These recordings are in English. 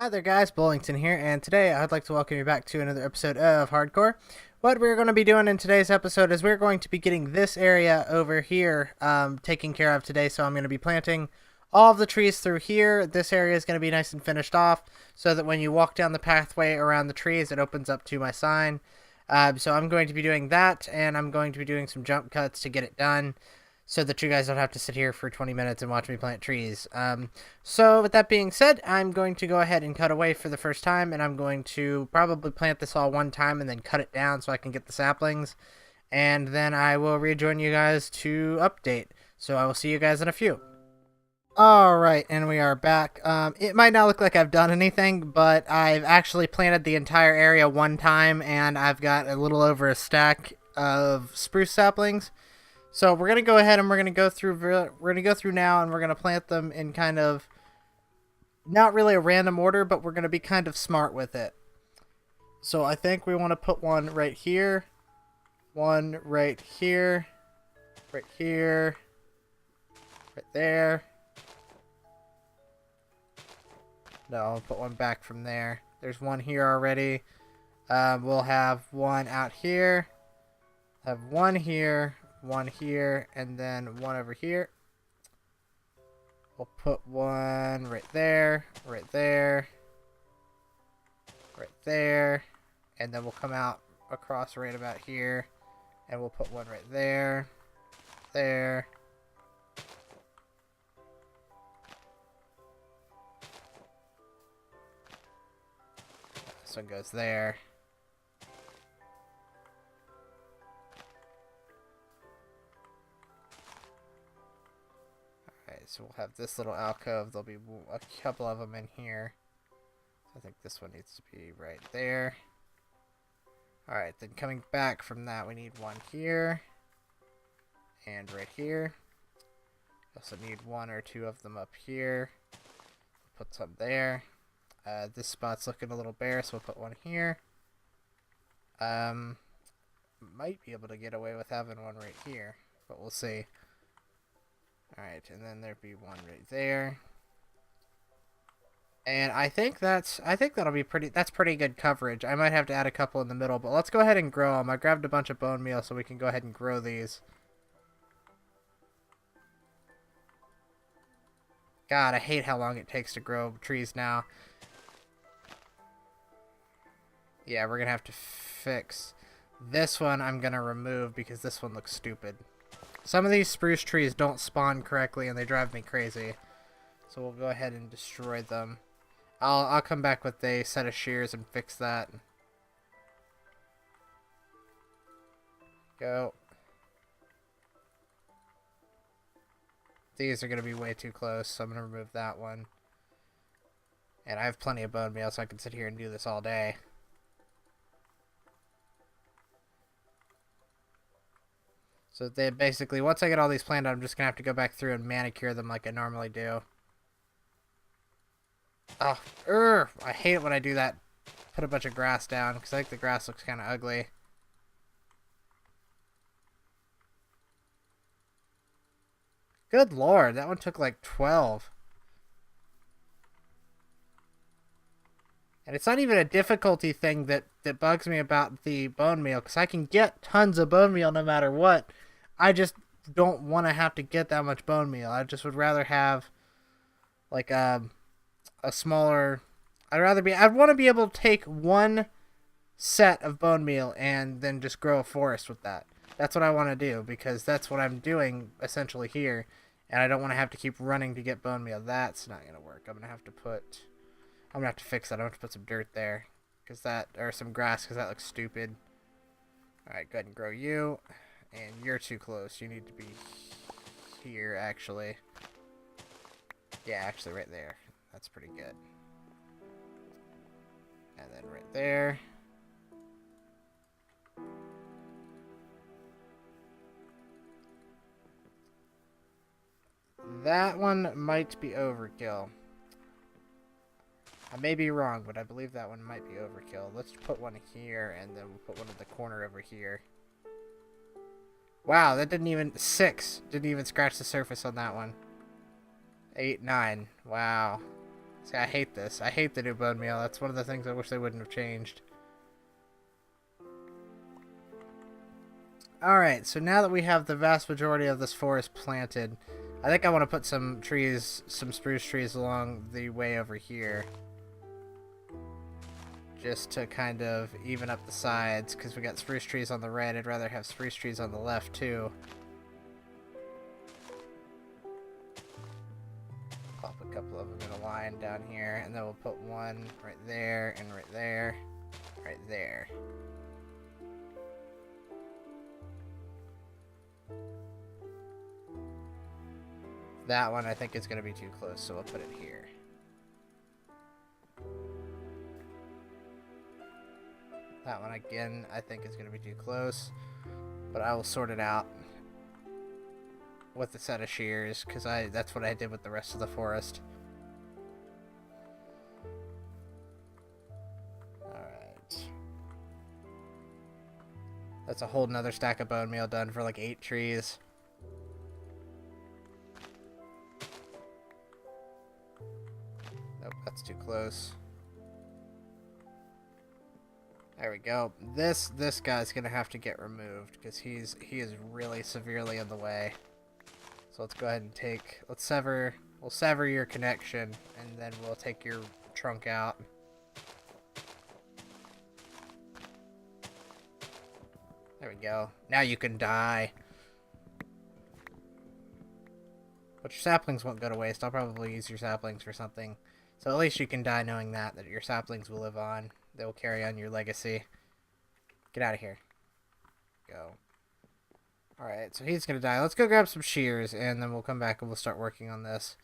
Hi there guys, Bowlington here, and today I'd like to welcome you back to another episode of Hardcore. What we're going to be doing in today's episode is we're going to be getting this area over here taken care of today, so I'm going to be planting all of the trees through here. This area is going to be nice and finished off, so that when you walk down the pathway around the trees, it opens up to my sign. So I'm going to be doing that, and I'm going to be doing some jump cuts to get it done, so that you guys don't have to sit here for 20 minutes and watch me plant trees. So with that being said, I'm going to go ahead and cut away for the first time, and I'm going to probably plant this all one time and then cut it down so I can get the saplings, and then I will rejoin you guys to update. So I will see you guys in a few. Alright, and we are back. It might not look like I've done anything, but I've actually planted the entire area one time, and I've got a little over a stack of spruce saplings. So we're gonna go ahead and we're gonna go through now, and we're gonna plant them in kind of not really a random order, but we're gonna be kind of smart with it. So I think we want to put one right here, one right here, right here, right there. No, I'll put one back from there. There's one here already. We'll have one out here. Have one here. One here, and then one over here. We'll put one right there, right there, right there, and then we'll come out across right about here, and we'll put one right there, there. This one goes there. So we'll have this little alcove. There'll be a couple of them in here. So I think this one needs to be right there. Alright, then coming back from that, we need one here. And right here. Also need one or two of them up here. Put some there. This spot's looking a little bare, so we'll put one here. Might be able to get away with having one right here, but we'll see. Alright, and then there'd be one right there. And I think that'll be that's pretty good coverage. I might have to add a couple in the middle, but let's go ahead and grow them. I grabbed a bunch of bone meal so we can go ahead and grow these. God, I hate how long it takes to grow trees now. Yeah, we're gonna have to fix this one. I'm gonna remove because this one looks stupid. Some of these spruce trees don't spawn correctly, and they drive me crazy. So we'll go ahead and destroy them. I'll come back with a set of shears and fix that. Go. These are going to be way too close, so I'm going to remove that one. And I have plenty of bone meal, so I can sit here and do this all day. So they basically, once I get all these planned out, I'm just going to have to go back through and manicure them like I normally do. Oh, I hate it when I do that. Put a bunch of grass down, because I think the grass looks kind of ugly. Good lord, that one took like 12. And it's not even a difficulty thing that bugs me about the bone meal, because I can get tons of bone meal no matter what. I just don't want to have to get that much bone meal. I just would rather have like a smaller... I'd want to be able to take one set of bone meal and then just grow a forest with that. That's what I want to do, because that's what I'm doing essentially here. And I don't want to have to keep running to get bone meal. That's not going to work. I'm going to have to fix that. I'm going to have to put some dirt there, or some grass, because that looks stupid. Alright, go ahead and grow you. And you're too close. You need to be here, actually. Yeah, actually right there. That's pretty good. And then right there. That one might be overkill. I may be wrong, but I believe that one might be overkill. Let's put one here, and then we'll put one in the corner over here. Wow, that didn't even... 6. Didn't even scratch the surface on that one. 8, 9. Wow. See, I hate this. I hate the new bone meal. That's one of the things I wish they wouldn't have changed. Alright, so now that we have the vast majority of this forest planted, I think I want to put some trees, some spruce trees along the way over here. Just to kind of even up the sides, because we got spruce trees on the right. I'd rather have spruce trees on the left, too. Pop a couple of them in a line down here, and then we'll put one right there, and right there, right there. That one I think is going to be too close, so we'll put it here. That one again I think is going to be too close, but I will sort it out with a set of shears, because that's what I did with the rest of the forest. Alright. That's a whole nother stack of bone meal done for like 8 trees. Nope, that's too close. There we go. This guy's gonna have to get removed because he is really severely in the way. So let's go ahead and we'll sever your connection, and then we'll take your trunk out. There we go. Now you can die. But your saplings won't go to waste. I'll probably use your saplings for something. So at least you can die knowing that your saplings will live on. They will carry on your legacy. Get out of here. Go. Alright, so he's going to die. Let's go grab some shears, and then we'll come back and we'll start working on this.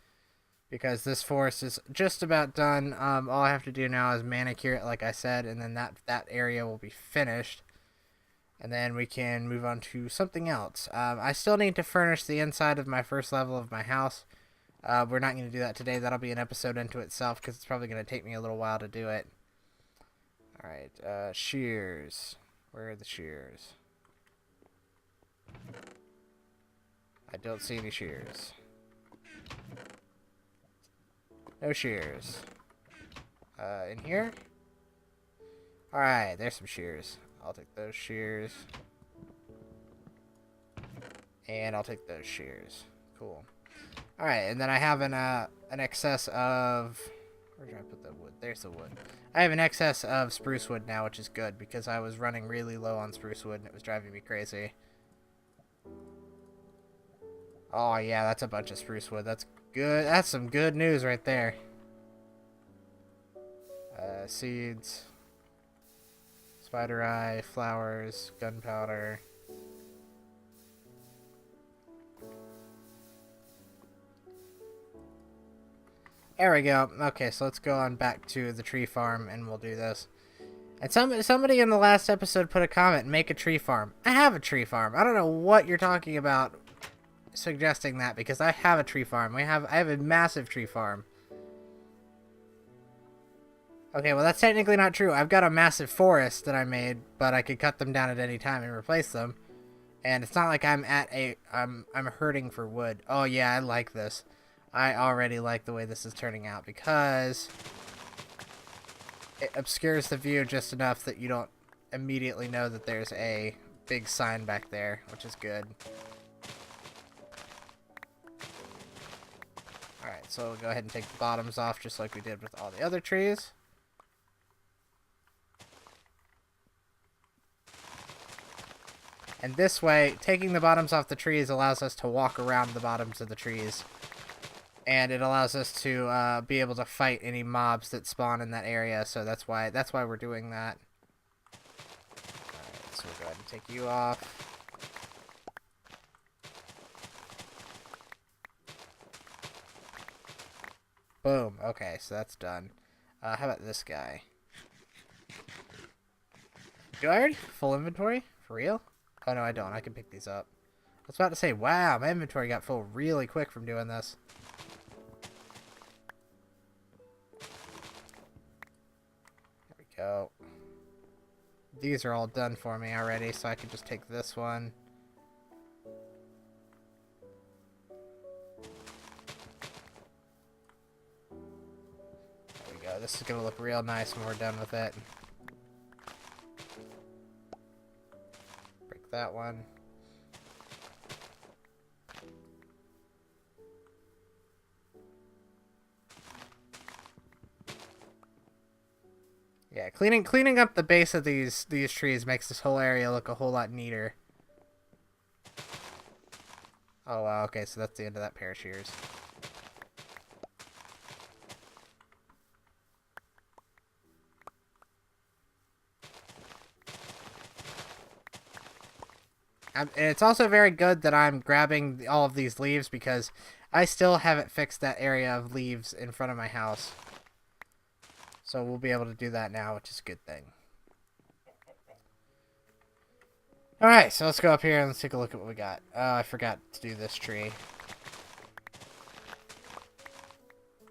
Because this forest is just about done. All I have to do now is manicure it, like I said, and then that area will be finished. And then we can move on to something else. I still need to furnish the inside of my first level of my house. We're not going to do that today. That'll be an episode into itself, because it's probably going to take me a little while to do it. Alright, shears. Where are the shears? I don't see any shears. No shears. In here? Alright, there's some shears. I'll take those shears. And I'll take those shears. Cool. Alright, and then I have an excess of... Where did I put the wood? There's the wood. I have an excess of spruce wood now, which is good, because I was running really low on spruce wood, and it was driving me crazy. Oh, yeah, that's a bunch of spruce wood. That's good. That's some good news right there. Seeds. Spider eye, flowers, gunpowder. There we go. Okay, so let's go on back to the tree farm, and we'll do this. And somebody in the last episode put a comment, make a tree farm. I have a tree farm. I don't know what you're talking about suggesting that, because I have a tree farm. I have a massive tree farm. Okay, well that's technically not true. I've got a massive forest that I made, but I could cut them down at any time and replace them. And it's not like I'm hurting for wood. Oh yeah, I like this. I already like the way this is turning out, because it obscures the view just enough that you don't immediately know that there's a big sign back there, which is good. Alright, so we'll go ahead and take the bottoms off just like we did with all the other trees. And this way, taking the bottoms off the trees allows us to walk around the bottoms of the trees. And it allows us to be able to fight any mobs that spawn in that area, so that's why we're doing that. Alright, so we'll go ahead and take you off. Boom. Okay, so that's done. How about this guy? Do I already have full inventory? For real? Oh no, I don't. I can pick these up. I was about to say, wow, my inventory got full really quick from doing this. There we go. These are all done for me already, so I can just take this one. this is going to look real nice when we're done with it. Break that one. Yeah, cleaning up the base of these trees makes this whole area look a whole lot neater. Oh wow, okay, so that's the end of that pair of shears. And it's also very good that I'm grabbing all of these leaves because I still haven't fixed that area of leaves in front of my house. So we'll be able to do that now, which is a good thing. Alright, so let's go up here and let's take a look at what we got. Oh, I forgot to do this tree.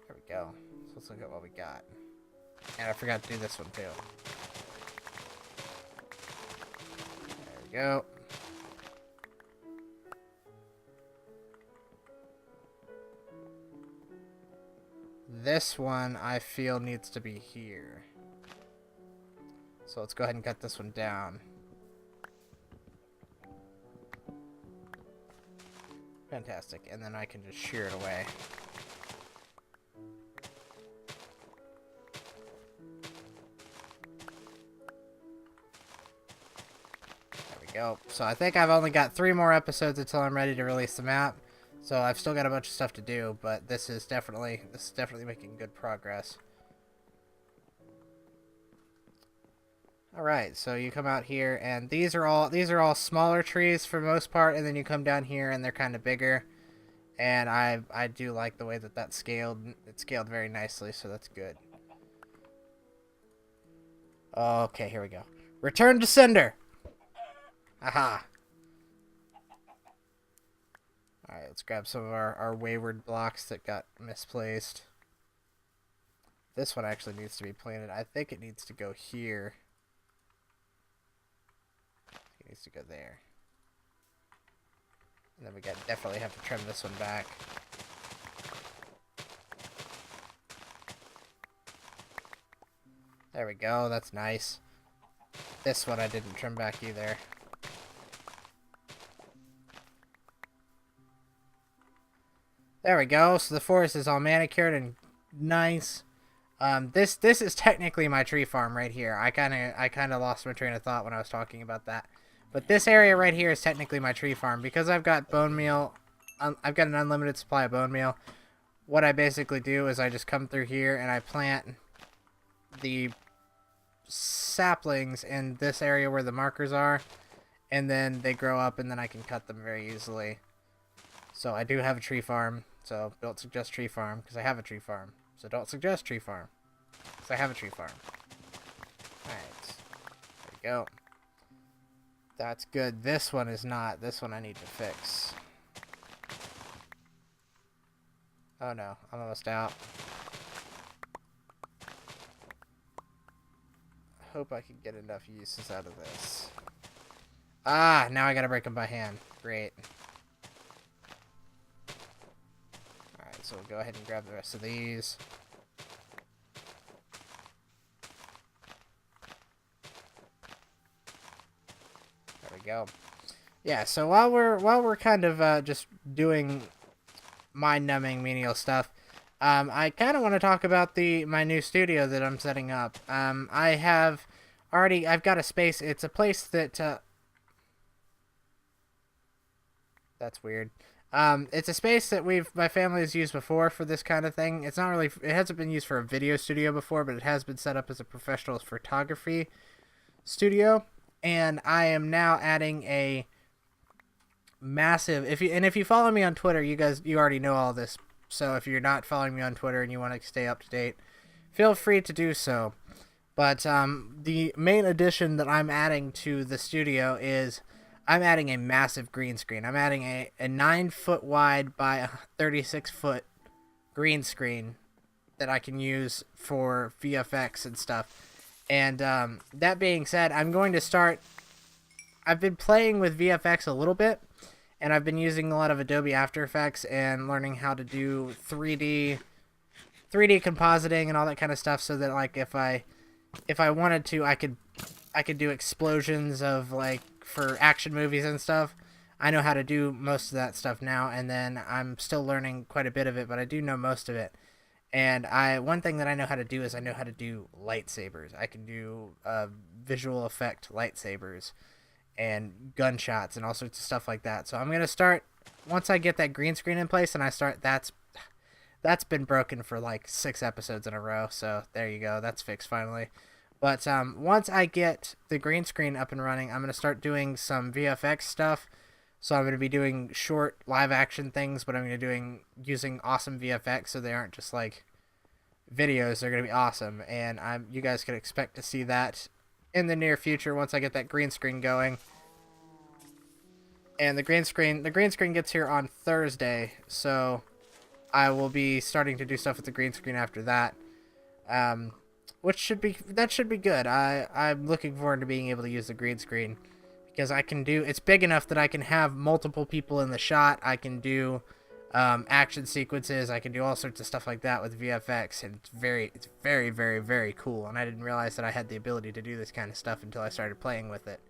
There we go. So let's look at what we got. And I forgot to do this one too. There we go. This one I feel needs to be here. So let's go ahead and cut this one down. Fantastic. And then I can just shear it away. There we go. So I think I've only got 3 more episodes until I'm ready to release the map. So I've still got a bunch of stuff to do, but this is definitely making good progress. Alright, so you come out here, and these are all smaller trees for the most part, and then you come down here and they're kind of bigger. And I do like the way that that's scaled. It scaled very nicely, so that's good. Okay, here we go. Return to sender! Aha! Alright, let's grab some of our wayward blocks that got misplaced. This one actually needs to be planted. I think it needs to go here. It needs to go there. And then we definitely have to trim this one back. There we go, that's nice. This one I didn't trim back either. There we go. So the forest is all manicured and nice. This is technically my tree farm right here. I kind of lost my train of thought when I was talking about that. But this area right here is technically my tree farm because I've got bone meal. I've got an unlimited supply of bone meal. What I basically do is I just come through here and I plant the saplings in this area where the markers are, and then they grow up and then I can cut them very easily. So I do have a tree farm. So don't suggest tree farm because I have a tree farm. So don't suggest tree farm because I have a tree farm. Alright. There we go. That's good. This one is not. This one I need to fix. Oh no. I'm almost out. I hope I can get enough uses out of this. Ah! Now I gotta break them by hand. Great. So we'll go ahead and grab the rest of these. There we go. Yeah, so while we're kind of just doing mind-numbing menial stuff, I kind of want to talk about my new studio that I'm setting up. I've got a space. It's a place that that's weird. It's a space that my family has used before for this kind of thing. It's not really, it hasn't been used for a video studio before, but it has been set up as a professional photography studio. And I am now adding a massive, if you follow me on Twitter, you already know all this. So if you're not following me on Twitter and you want to stay up to date, feel free to do so. But the main addition that I'm adding to the studio is I'm adding a massive green screen. I'm adding a 9-foot wide by a 36-foot green screen that I can use for VFX and stuff. And that being said, I'm going to start... I've been playing with VFX a little bit, and I've been using a lot of Adobe After Effects and learning how to do 3D 3D compositing and all that kind of stuff, so that like if I wanted to, I could do explosions of like for action movies and stuff. I know how to do most of that stuff now, and then I'm still learning quite a bit of it, but I do know most of it. And one thing that I know how to do is I know how to do lightsabers. I can do visual effect lightsabers and gunshots and all sorts of stuff like that. So I'm gonna start once I get that green screen in place, and I start. That's been broken for like 6 episodes in a row. So there you go. That's fixed finally. But once I get the green screen up and running, I'm gonna start doing some VFX stuff. So I'm going to be doing short live action things, but I'm going to be doing using awesome VFX, so they aren't just like videos. They're going to be awesome, and you guys can expect to see that in the near future once I get that green screen going. And the green screen gets here on Thursday, so I will be starting to do stuff with the green screen after that. Which should be good. I'm looking forward to being able to use the green screen. Because it's big enough that I can have multiple people in the shot. I can do action sequences. I can do all sorts of stuff like that with VFX, and it's very, very, very cool. And I didn't realize that I had the ability to do this kind of stuff until I started playing with it.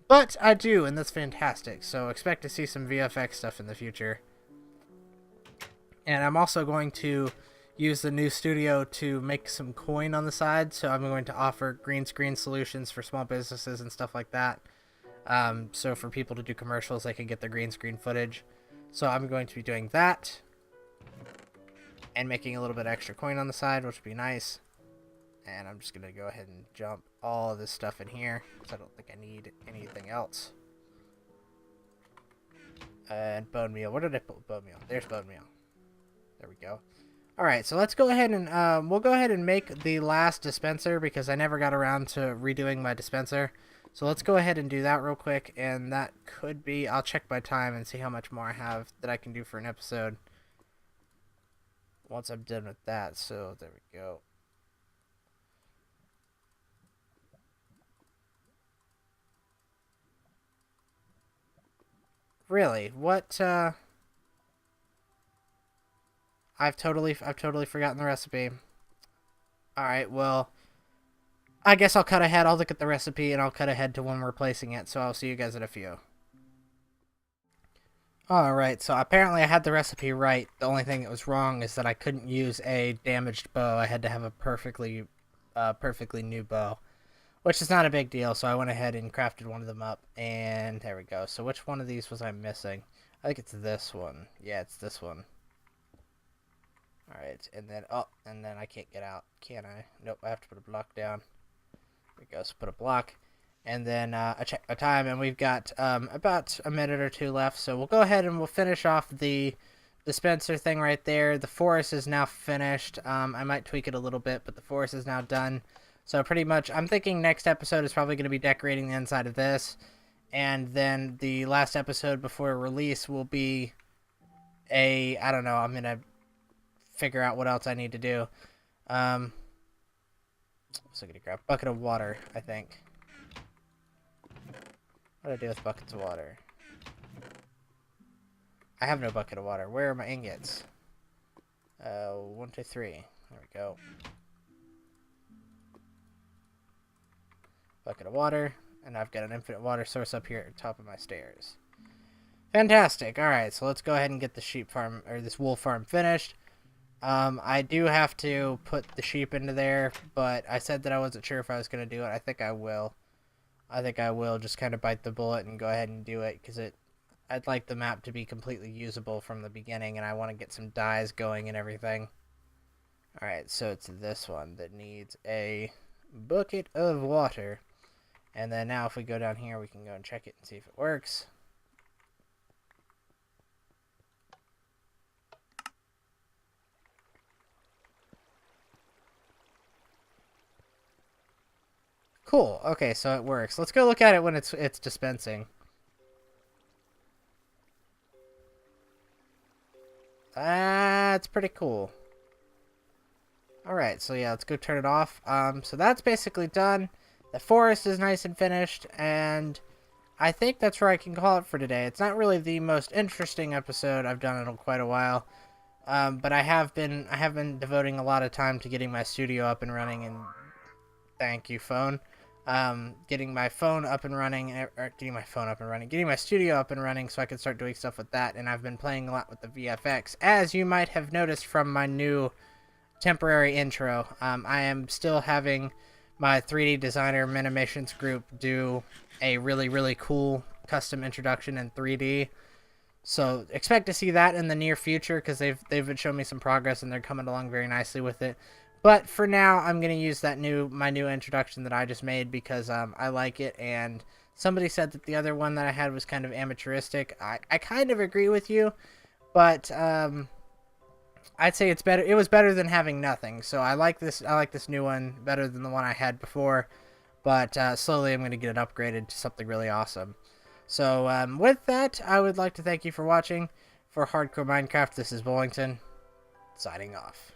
But I do, and that's fantastic. So expect to see some VFX stuff in the future. And I'm also going to use the new studio to make some coin on the side. So I'm going to offer green screen solutions for small businesses and stuff like that. So for people to do commercials, they can get their green screen footage. So I'm going to be doing that and making a little bit extra coin on the side, which would be nice. And I'm just going to go ahead and jump all of this stuff in here, because I don't think I need anything else. And bone meal. Where did I put bone meal? There's bone meal. There we go. Alright, so let's go ahead and we'll go ahead and make the last dispenser, because I never got around to redoing my dispenser. So let's go ahead and do that real quick, and that could be, I'll check my time and see how much more I have that I can do for an episode once I'm done with that. So there we go. Really? What, I've totally forgotten the recipe. Alright, well, I guess I'll cut ahead. I'll look at the recipe, and I'll cut ahead to when we're placing it, so I'll see you guys in a few. Alright, so apparently I had the recipe right. The only thing that was wrong is that I couldn't use a damaged bow. I had to have a perfectly new bow, which is not a big deal, so I went ahead and crafted one of them up, and there we go. So which one of these was I missing? I think it's this one. Yeah, it's this one. Alright, and then I can't get out, can I? Nope, I have to put a block down. There we go, so put a block, and then I check my time, and we've got about a minute or two left, so we'll go ahead and we'll finish off the dispenser thing right there. The forest is now finished. I might tweak it a little bit, but the forest is now done. So pretty much, I'm thinking next episode is probably going to be decorating the inside of this, and then the last episode before release will be I don't know, I'm going to figure out what else I need to do. So I'm going to grab a bucket of water, I think. What do I do with buckets of water? I have no bucket of water. Where are my ingots? 1, 2, 3. There we go. Bucket of water, and I've got an infinite water source up here at the top of my stairs. Fantastic. Alright, so let's go ahead and get the sheep farm, or this wool farm finished. I do have to put the sheep into there, but I said that I wasn't sure if I was going to do it. I think I will. I think I will just kind of bite the bullet and go ahead and do it, because I'd like the map to be completely usable from the beginning, and I want to get some dyes going and everything. Alright, so it's this one that needs a bucket of water. And then now if we go down here, we can go and check it and see if it works. Cool. Okay, so it works. Let's go look at it when it's dispensing. That's pretty cool. Alright, so yeah, let's go turn it off. So that's basically done. The forest is nice and finished, and I think that's where I can call it for today. It's not really the most interesting episode I've done in quite a while, But I have been devoting a lot of time to getting my studio up and running, and thank you, phone. Getting my phone up and running, or getting my phone up and running, getting my studio up and running so I can start doing stuff with that. And I've been playing a lot with the VFX, as you might have noticed from my new temporary intro. I am still having my 3D designer Minimations group do a really cool custom introduction in 3D. So expect to see that in the near future, because they've been showing me some progress and they're coming along very nicely with it. But for now, I'm gonna use my new introduction that I just made because I like it, and somebody said that the other one that I had was kind of amateuristic. I kind of agree with you, but I'd say it's better. It was better than having nothing. So I like this new one better than the one I had before. But slowly I'm gonna get it upgraded to something really awesome. So with that, I would like to thank you for watching. For Hardcore Minecraft, this is Bowlington, signing off.